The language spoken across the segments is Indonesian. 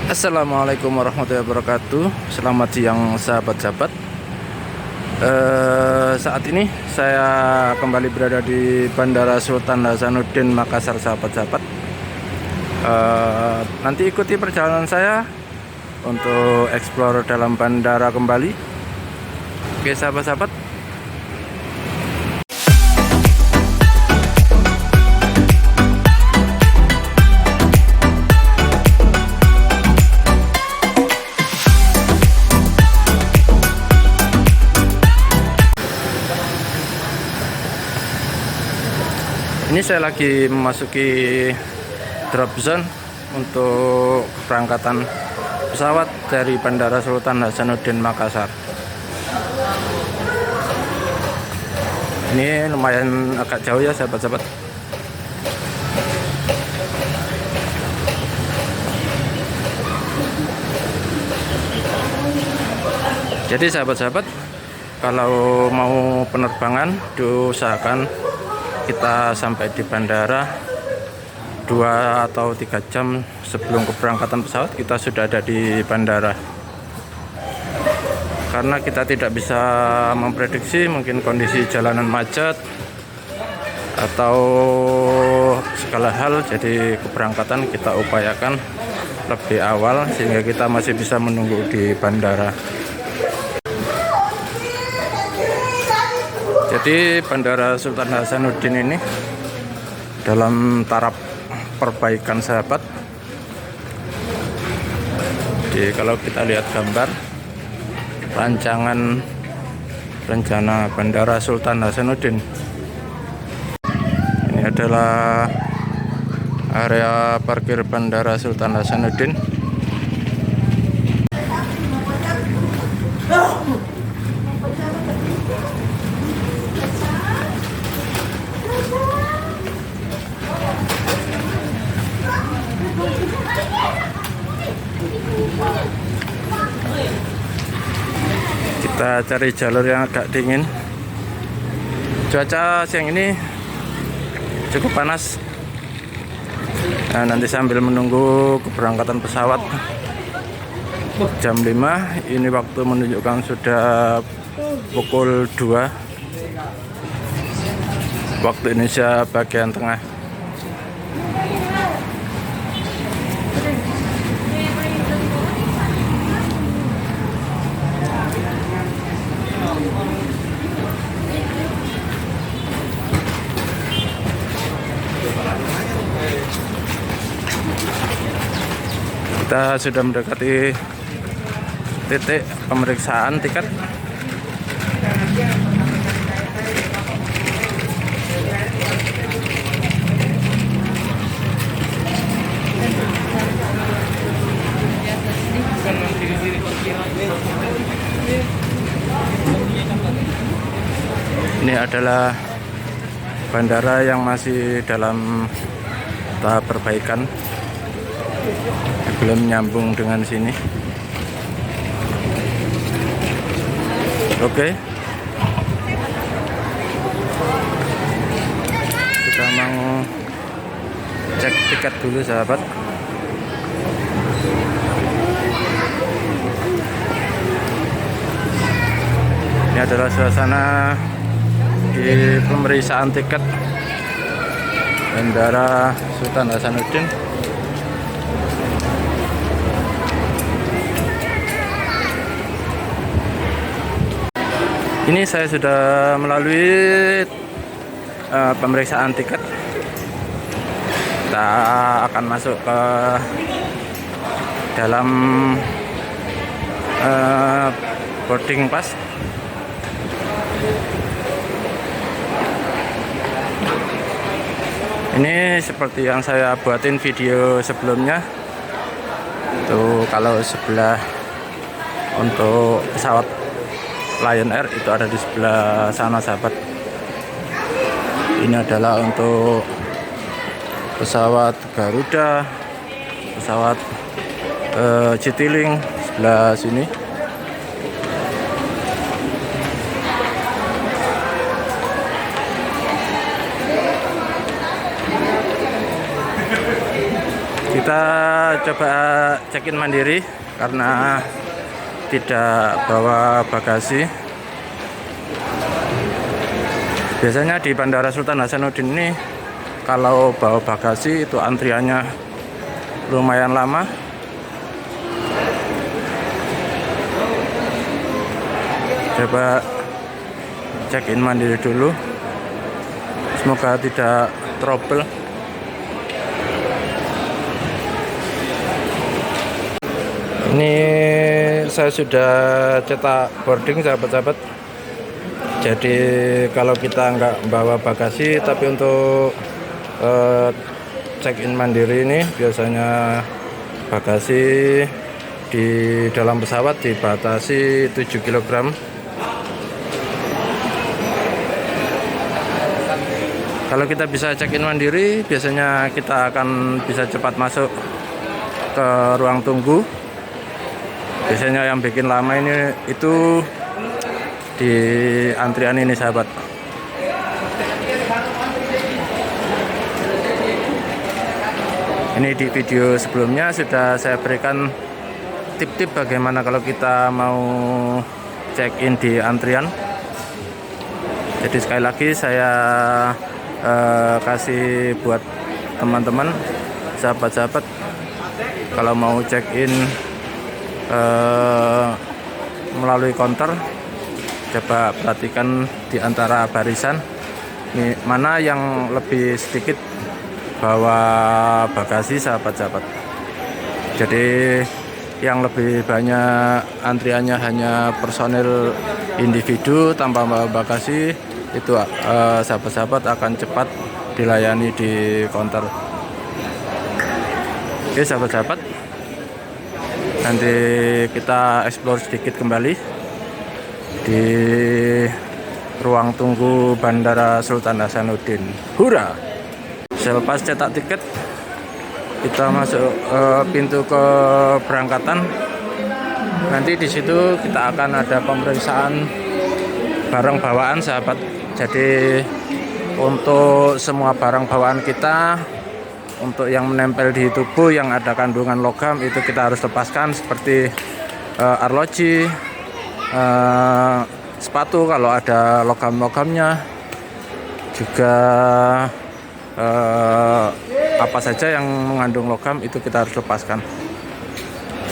Assalamualaikum warahmatullahi wabarakatuh. Selamat siang sahabat-sahabat. Saat ini saya kembali berada di Bandara Sultan Hasanuddin Makassar, sahabat-sahabat. Nanti ikuti perjalanan saya untuk explore dalam bandara kembali. Oke sahabat-sahabat. Ini saya lagi memasuki drop zone untuk keberangkatan pesawat dari Bandara Sultan Hasanuddin Makassar. Ini lumayan agak jauh ya sahabat-sahabat. Jadi sahabat-sahabat, kalau mau penerbangan diusahakan kita sampai di bandara 2 atau 3 jam sebelum keberangkatan pesawat. Kita sudah ada di bandara, karena kita tidak bisa memprediksi mungkin kondisi jalanan macet atau segala hal. Jadi keberangkatan kita upayakan lebih awal sehingga kita masih bisa menunggu di bandara. Jadi Bandara Sultan Hasanuddin ini dalam taraf perbaikan sahabat. Jadi kalau kita lihat gambar rancangan rencana Bandara Sultan Hasanuddin, ini adalah area parkir Bandara Sultan Hasanuddin. Kita cari jalur yang agak dingin. Cuaca siang ini cukup panas. Nah, nanti sambil menunggu keberangkatan pesawat jam 5, ini waktu menunjukkan sudah pukul 2 waktu Indonesia bagian tengah. Kita sudah mendekati titik pemeriksaan tiket. Ini adalah bandara yang masih dalam tahap perbaikan, belum nyambung dengan sini. Oke, kita mau cek tiket dulu sahabat. Ini adalah suasana di pemeriksaan tiket Bandara Sultan Hasanuddin. Ini saya sudah melalui pemeriksaan tiket. Kita akan masuk ke dalam boarding pass. Ini seperti yang saya buatin video sebelumnya. Tuh, kalau sebelah untuk pesawat Lion Air itu ada di sebelah sana sahabat. Ini adalah untuk pesawat Garuda, pesawat Citylink sebelah sini. Kita coba check-in mandiri karena tidak bawa bagasi. Biasanya di Bandara Sultan Hasanuddin ini kalau bawa bagasi itu antriannya lumayan lama. Coba check-in mandiri dulu. Semoga tidak trouble. Ini saya sudah cetak boarding, sahabat-sahabat. Jadi kalau kita nggak bawa bagasi, tapi untuk check-in mandiri ini biasanya bagasi di dalam pesawat dibatasi 7 kg. Kalau kita bisa check-in mandiri, biasanya kita akan bisa cepat masuk ke ruang tunggu. Biasanya yang bikin lama ini itu di antrian ini, sahabat. Ini di video sebelumnya sudah saya berikan tip-tip bagaimana kalau kita mau check-in di antrian. Jadi sekali lagi saya kasih buat teman-teman, sahabat-sahabat, kalau mau check-in melalui counter, coba perhatikan di antara barisan mana yang lebih sedikit bawa bagasi, sahabat-sahabat. Jadi yang lebih banyak antriannya hanya personil individu tanpa bawa bagasi, itu sahabat-sahabat akan cepat dilayani di counter. Oke, sahabat-sahabat, nanti kita explore sedikit kembali di ruang tunggu Bandara Sultan Hasanuddin. Hura! Selepas cetak tiket, kita masuk pintu keberangkatan. Nanti di situ kita akan ada pemeriksaan barang bawaan, sahabat. Jadi untuk semua barang bawaan kita, untuk yang menempel di tubuh yang ada kandungan logam, itu kita harus lepaskan, seperti arloji, sepatu kalau ada logam-logamnya, juga apa saja yang mengandung logam itu kita harus lepaskan.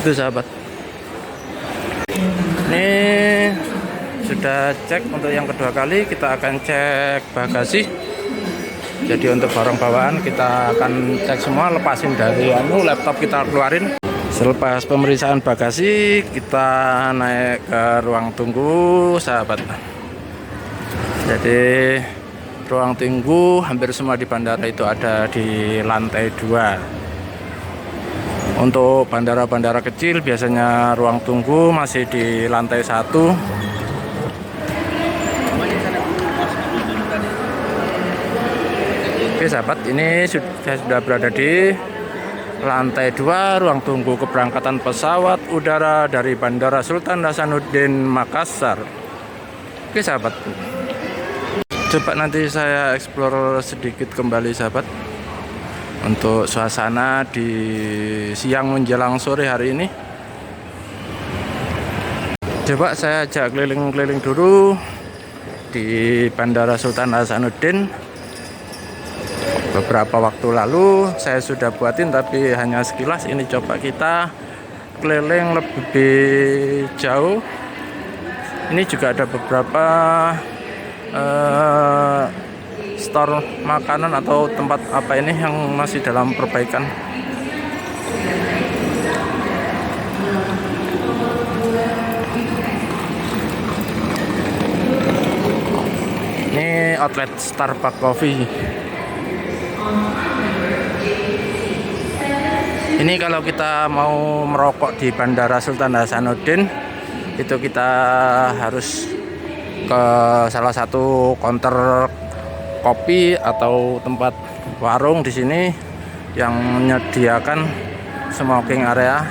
Itu, sahabat. Ini sudah cek untuk yang kedua kali, kita akan cek bagasi. Jadi untuk barang bawaan kita akan cek semua, lepasin dari laptop kita keluarin. Selepas pemeriksaan bagasi, kita naik ke ruang tunggu, sahabat. Jadi ruang tunggu hampir semua di bandara itu ada di lantai 2. Untuk bandara-bandara kecil biasanya ruang tunggu masih di lantai 1. Oke, sahabat, ini saya sudah berada di lantai 2 ruang tunggu keberangkatan pesawat udara dari Bandara Sultan Hasanuddin Makassar. Oke, sahabat, coba nanti saya explore sedikit kembali, sahabat, untuk suasana di siang menjelang sore hari ini. Coba saya ajak keliling-keliling dulu di Bandara Sultan Hasanuddin. Beberapa waktu lalu saya sudah buatin, tapi hanya sekilas. Ini coba kita keliling lebih jauh. Ini juga ada beberapa store makanan atau tempat apa ini yang masih dalam perbaikan. Ini outlet Starbucks Coffee. Ini kalau kita mau merokok di Bandara Sultan Hasanuddin, itu kita harus ke salah satu counter kopi atau tempat warung di sini yang menyediakan smoking area.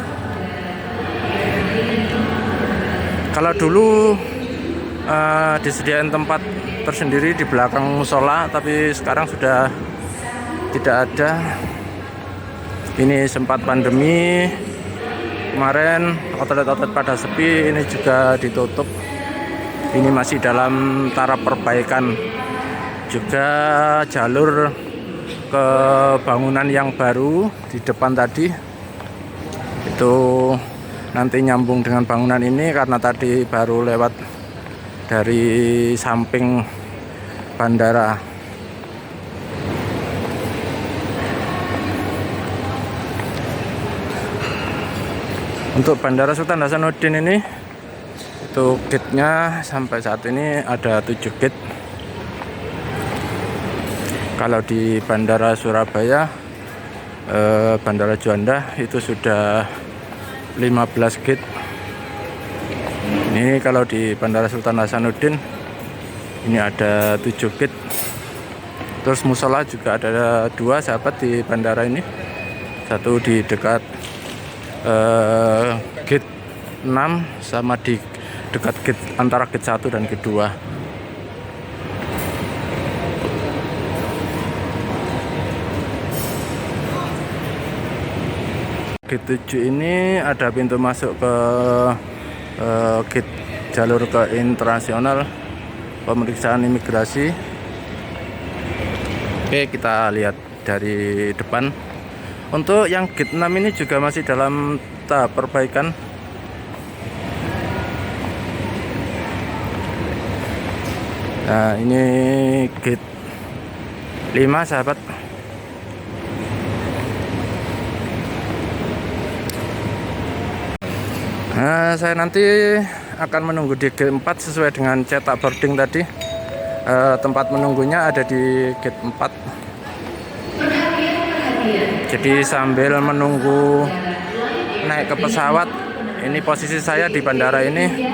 Kalau dulu disediakan tempat tersendiri di belakang musola, tapi sekarang sudah tidak ada. Ini sempat pandemi kemarin, outlet-outlet pada sepi, ini juga ditutup. Ini masih dalam taraf perbaikan. Juga jalur ke bangunan yang baru di depan tadi itu nanti nyambung dengan bangunan ini, karena tadi baru lewat dari samping bandara. Untuk Bandara Sultan Hasanuddin ini, itu gate-nya sampai saat ini ada 7 gate. Kalau di Bandara Surabaya, Bandara Juanda itu sudah 15 gate. Ini kalau di Bandara Sultan Hasanuddin ini ada 7 gate. Terus musola juga ada 2 sahabat di bandara ini. Satu di dekat gate 6 sama di dekat gate antara gate 1 dan gate 2. Gate 7 ini ada pintu masuk ke gate jalur ke internasional pemeriksaan imigrasi. Oke, kita lihat dari depan. Untuk yang gate 6 ini juga masih dalam tahap perbaikan. Nah, ini gate 5 sahabat. Nah, saya nanti akan menunggu di gate 4 sesuai dengan cetak boarding tadi. Tempat menunggunya ada di gate 4. Jadi sambil menunggu naik ke pesawat, ini posisi saya di bandara ini,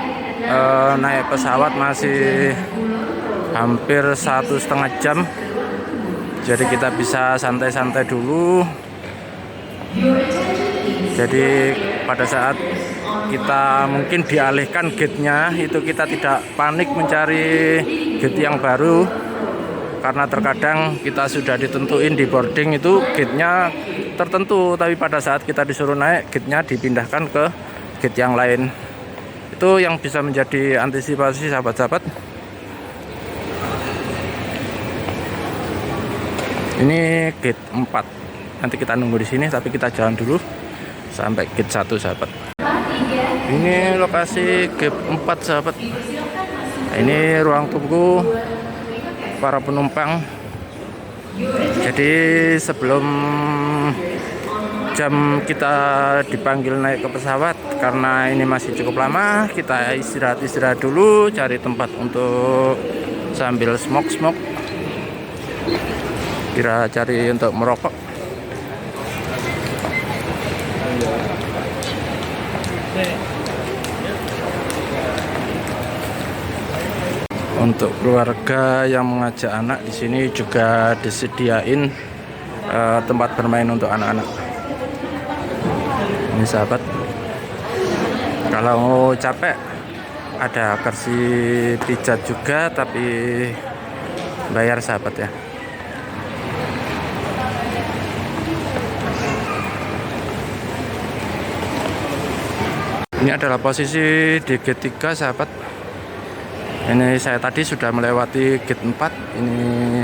naik pesawat masih hampir 1,5 jam. Jadi kita bisa santai-santai dulu. Jadi pada saat kita mungkin dialihkan gate-nya, itu kita tidak panik mencari gate yang baru, karena terkadang kita sudah ditentuin di boarding itu gate-nya tertentu, tapi pada saat kita disuruh naik, gate-nya dipindahkan ke gate yang lain. Itu yang bisa menjadi antisipasi sahabat-sahabat. Ini gate 4. Nanti kita nunggu di sini, tapi kita jalan dulu sampai gate 1 sahabat. Ini lokasi gate 4 sahabat. Ini ruang tunggu para penumpang. Jadi sebelum jam kita dipanggil naik ke pesawat, karena ini masih cukup lama, kita istirahat dulu, cari tempat untuk sambil smoke, kira cari untuk merokok. Untuk keluarga yang mengajak anak, di sini juga disediain tempat bermain untuk anak-anak. Ini sahabat, kalau mau capek ada kursi pijat juga, tapi bayar sahabat ya. Ini adalah posisi di gate 3 sahabat. Ini saya tadi sudah melewati gate 4. Ini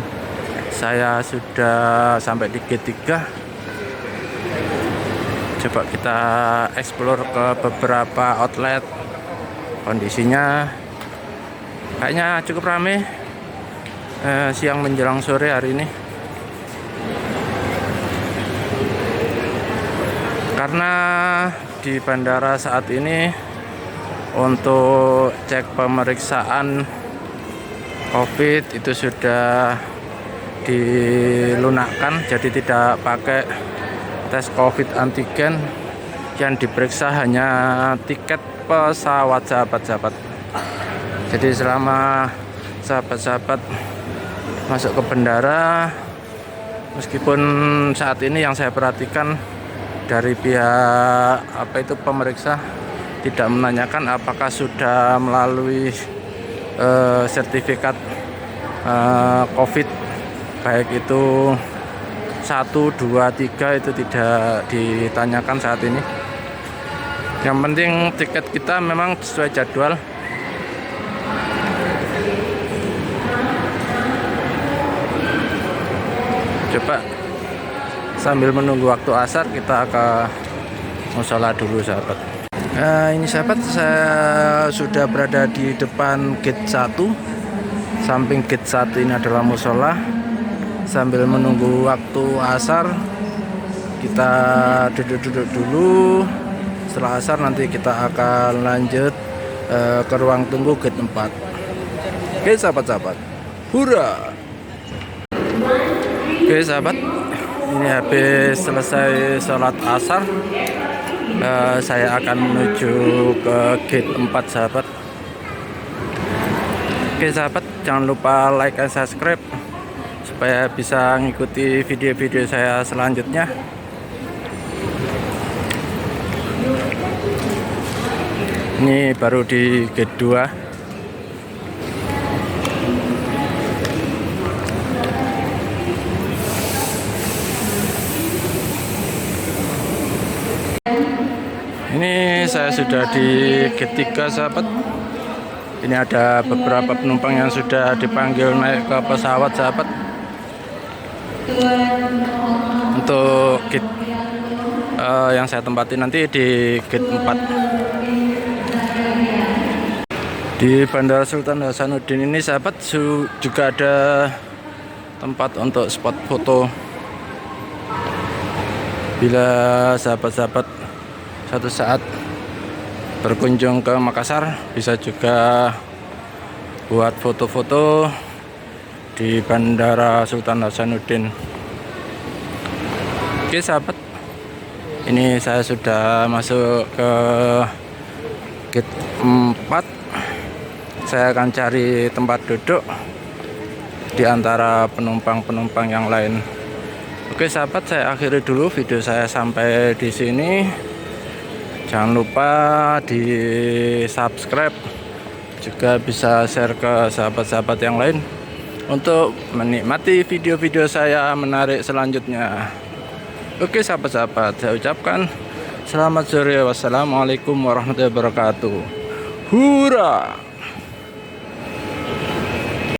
saya sudah sampai di gate 3. Coba kita explore ke beberapa outlet. Kondisinya kayaknya cukup ramai siang menjelang sore hari ini. Karena di bandara saat ini untuk cek pemeriksaan COVID itu sudah dilunakkan, jadi tidak pakai tes COVID antigen. Yang diperiksa hanya tiket pesawat sahabat-sahabat. Jadi selama sahabat-sahabat masuk ke bandara, meskipun saat ini yang saya perhatikan dari pihak pemeriksa tidak menanyakan apakah sudah melalui sertifikat COVID, baik itu 1, 2, 3 itu tidak ditanyakan saat ini. Yang penting tiket kita memang sesuai jadwal. Coba sambil menunggu waktu asar kita ke musola dulu sahabat. Nah, ini sahabat, saya sudah berada di depan gate 1. Samping gate 1 ini adalah musola. Sambil menunggu waktu asar, kita duduk-duduk dulu. Setelah asar nanti kita akan lanjut ke ruang tunggu gate 4. Oke sahabat-sahabat, hura. Oke sahabat, ini habis selesai sholat asar, saya akan menuju ke gate 4 sahabat. Oke sahabat, jangan lupa like dan subscribe supaya bisa mengikuti video-video saya selanjutnya. Ini baru di gate 2. Ini saya sudah di gate 3 sahabat. Ini ada beberapa penumpang yang sudah dipanggil naik ke pesawat sahabat. Untuk gate yang saya tempati nanti di gate 4. Di Bandara Sultan Hasanuddin ini sahabat juga ada tempat untuk spot foto. Bila sahabat-sahabat satu saat berkunjung ke Makassar, bisa juga buat foto-foto di Bandara Sultan Hasanuddin. Oke sahabat, ini saya sudah masuk ke gate 4. Saya akan cari tempat duduk di antara penumpang-penumpang yang lain. Oke sahabat, saya akhiri dulu video saya sampai di sini. Jangan lupa di subscribe, juga bisa share ke sahabat-sahabat yang lain untuk menikmati video-video saya menarik selanjutnya. Oke sahabat-sahabat, saya ucapkan selamat sore. Wassalamualaikum warahmatullahi wabarakatuh. Hura.